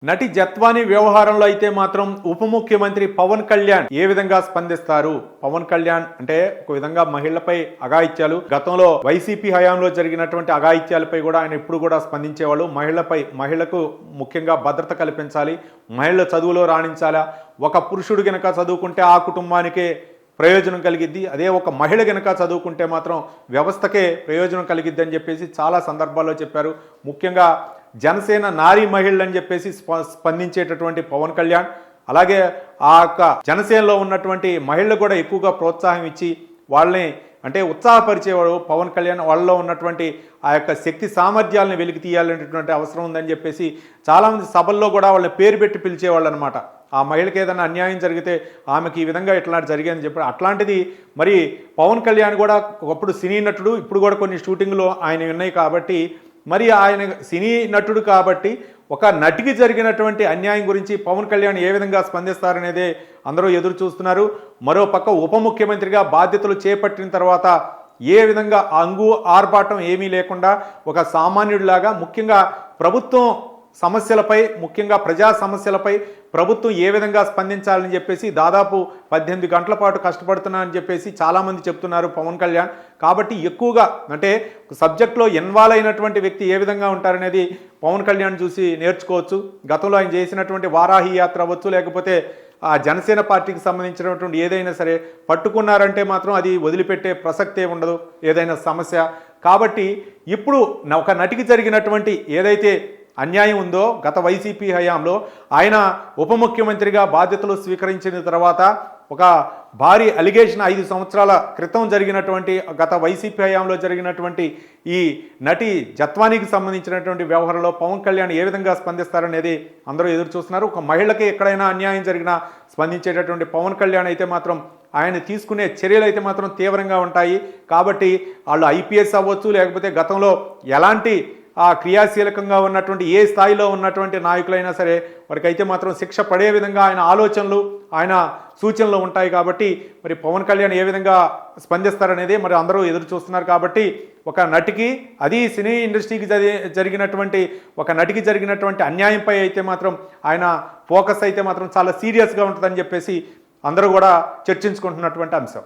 నటి జత్వాని వ్యవహారంలో అయితే మాత్రం ఉప ముఖ్యమంత్రి పవన్ కళ్యాణ్ ఏ విధంగా స్పందిస్తారు? పవన్ కళ్యాణ్ అంటే ఒక విధంగా మహిళలపై అఘాయిత్యాలు, గతంలో వైసీపీ హయాంలో జరిగినటువంటి అఘాయిత్యాలపై కూడా ఆయన ఎప్పుడు కూడా స్పందించేవాళ్ళు. మహిళలకు ముఖ్యంగా భద్రత కల్పించాలి, మహిళల చదువులో రాణించాలా, ఒక పురుషుడు గనక చదువుకుంటే ఆ కుటుంబానికే ప్రయోజనం కలిగిద్ది, అదే ఒక మహిళ గనక చదువుకుంటే మాత్రం వ్యవస్థకే ప్రయోజనం కలిగిద్ది అని చెప్పేసి చాలా సందర్భాల్లో చెప్పారు. ముఖ్యంగా జనసేన నారీ మహిళలు అని చెప్పేసి స్పందించేటటువంటి పవన్ కళ్యాణ్, అలాగే ఆ యొక్క జనసేనలో ఉన్నటువంటి మహిళలు కూడా ఎక్కువగా ప్రోత్సాహం ఇచ్చి వాళ్ళని అంటే ఉత్సాహపరిచేవాడు పవన్ కళ్యాణ్. వాళ్ళలో ఉన్నటువంటి ఆ యొక్క శక్తి సామర్థ్యాలను వెలికి తీయాలనేటువంటి అవసరం ఉందని చెప్పేసి చాలామంది సభల్లో కూడా వాళ్ళని పేరు పెట్టి పిలిచేవాళ్ళు అనమాట. ఆ మహిళకి ఏదైనా అన్యాయం జరిగితే ఆమెకి ఈ విధంగా ఇట్లాంటి జరిగాయని చెప్పి అట్లాంటిది మరి పవన్ కళ్యాణ్ కూడా ఒకప్పుడు సినీ నటుడు, ఇప్పుడు కూడా కొన్ని షూటింగ్లో ఆయన ఉన్నాయి కాబట్టి మరి ఆయన సినీ నటుడు కాబట్టి ఒక నటికి జరిగినటువంటి అన్యాయం గురించి పవన్ కళ్యాణ్ ఏ విధంగా స్పందిస్తారనేదే అందరూ ఎదురు చూస్తున్నారు. మరో పక్క ఉప ముఖ్యమంత్రిగా బాధ్యతలు చేపట్టిన తర్వాత ఏ విధంగా ఆర్భాటం ఏమీ లేకుండా ఒక సామాన్యుడిలాగా ముఖ్యంగా ప్రభుత్వం సమస్యలపై, ముఖ్యంగా ప్రజా సమస్యలపై ప్రభుత్వం ఏ విధంగా స్పందించాలని చెప్పేసి దాదాపు 18 గంటల పాటు కష్టపడుతున్నా అని చెప్పేసి చాలామంది చెప్తున్నారు పవన్ కళ్యాణ్. కాబట్టి ఎక్కువగా అంటే సబ్జెక్ట్లో ఇన్వాల్వ్ అయినటువంటి వ్యక్తి ఏ విధంగా ఉంటారనేది పవన్ కళ్యాణ్ చూసి నేర్చుకోవచ్చు. గతంలో ఆయన చేసినటువంటి వారాహి యాత్ర అవ్వచ్చు, లేకపోతే ఆ జనసేన పార్టీకి సంబంధించినటువంటి ఏదైనా సరే పట్టుకున్నారంటే మాత్రం అది వదిలిపెట్టే ప్రసక్తే ఉండదు ఏదైనా సమస్య. కాబట్టి ఇప్పుడు ఒక నటికి జరిగినటువంటి ఏదైతే అన్యాయం ఉందో గత వైసీపీ హయాంలో ఆయన ఉప ముఖ్యమంత్రిగా బాధ్యతలు స్వీకరించిన తర్వాత ఒక భారీ అలిగేషన్ 5 సంవత్సరాల క్రితం జరిగినటువంటి గత వైసీపీ హయాంలో జరిగినటువంటి ఈ నటి జత్వానికి సంబంధించినటువంటి వ్యవహారంలో పవన్ కళ్యాణ్ ఏ విధంగా స్పందిస్తారనేది అందరూ ఎదురు చూస్తున్నారు. ఒక మహిళకి ఎక్కడైనా అన్యాయం జరిగినా స్పందించేటటువంటి పవన్ కళ్యాణ్ అయితే మాత్రం ఆయన తీసుకునే చర్యలు అయితే మాత్రం తీవ్రంగా ఉంటాయి. కాబట్టి వాళ్ళు ఐపీఎస్ అవ్వచ్చు, లేకపోతే గతంలో ఎలాంటి క్రియాశీలకంగా ఉన్నటువంటి ఏ స్థాయిలో ఉన్నటువంటి నాయకులైనా సరే వారికైతే మాత్రం శిక్ష పడే విధంగా ఆయన ఆలోచనలు, ఆయన సూచనలు ఉంటాయి. కాబట్టి మరి పవన్ కళ్యాణ్ ఏ విధంగా స్పందిస్తారనేది మరి అందరూ ఎదురు చూస్తున్నారు. కాబట్టి ఒక నటికి, అది సినీ ఇండస్ట్రీకి జరిగినటువంటి ఒక నటికి జరిగినటువంటి అన్యాయంపై అయితే మాత్రం ఆయన ఫోకస్ అయితే మాత్రం చాలా సీరియస్గా ఉంటుందని చెప్పేసి అందరూ కూడా చర్చించుకుంటున్నటువంటి అంశం.